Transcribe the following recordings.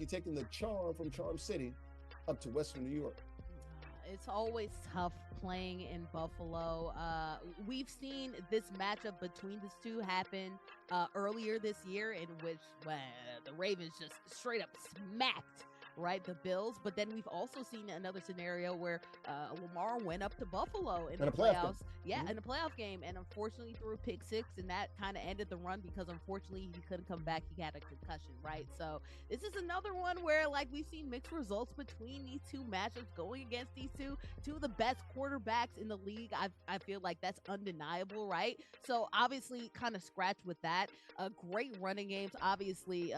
He's taking the charm from Charm City up to Western New York. It's always tough playing in Buffalo. We've seen this matchup between these two happen earlier this year, in which the Ravens just straight up smacked the Bills. But then we've also seen another scenario where Lamar went up to Buffalo in the playoffs. In the playoff game, and unfortunately threw a pick six, and that kind of ended the run because unfortunately he couldn't come back. He had a concussion, right? So this is another one where we've seen mixed results between these two matchups going against these two of the best quarterbacks in the league. I feel like that's undeniable, right? So obviously kind of scratch with that. Great running games. Obviously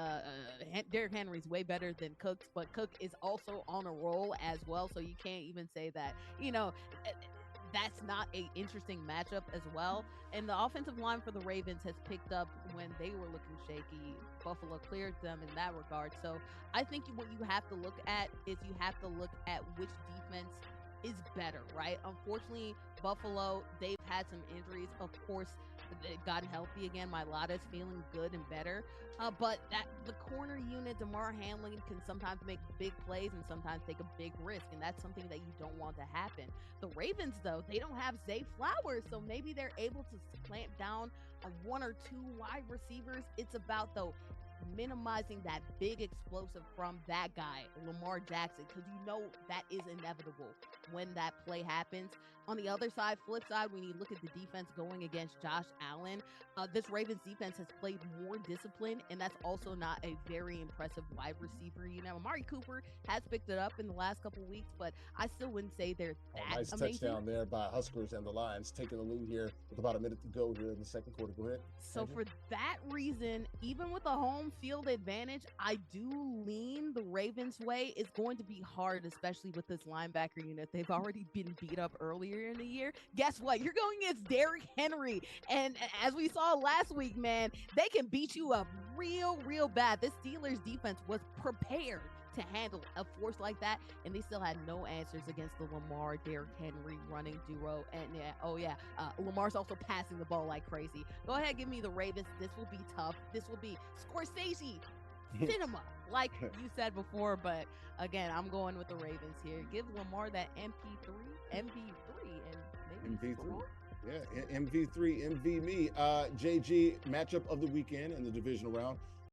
Derrick Henry's way better than Cook's, but Cook is also on a roll as well, so you can't even say that that's not a interesting matchup as well. And the offensive line for the Ravens has picked up when they were looking shaky. Buffalo cleared them in that regard. So I think what you have to look at is you have to look at which defense is better, right? Unfortunately, Buffalo, they've had some injuries. Of course, they've gotten healthy again. Mailata's feeling good and better. But the corner unit, DeMar Hamlin, can sometimes make big plays and sometimes take a big risk. And that's something that you don't want to happen. The Ravens, though, they don't have Zay Flowers. So maybe they're able to clamp down on one or two wide receivers. It's about, though, minimizing that big explosive from that guy, Lamar Jackson, because that is inevitable when that play happens. On the other side, flip side, when you look at the defense going against Josh Allen, this Ravens defense has played more discipline, and that's also not a very impressive wide receiver. Amari Cooper has picked it up in the last couple weeks, but I still wouldn't say they're that nice amazing. Touchdown there by Huskers and the Lions, taking the lead here with about a minute to go here in the second quarter. Go ahead. So for that reason, even with a home field advantage, I do lean the Ravens' way. It's going to be hard, especially with this linebacker unit. They've already been beat up earlier in the year. Guess what? You're going against Derrick Henry. And as we saw last week, man, they can beat you up real bad. This Steelers defense was prepared to handle a force like that, and they still had no answers against the Lamar Derrick Henry running duo. And Lamar's also passing the ball like crazy. Go ahead, give me the Ravens. This will be tough. This will be Scorsese cinema, like you said before. But again, I'm going with the Ravens here. Give Lamar that MV3, and maybe MV3. Yeah, MV3, MV me. JG, matchup of the weekend in the divisional round.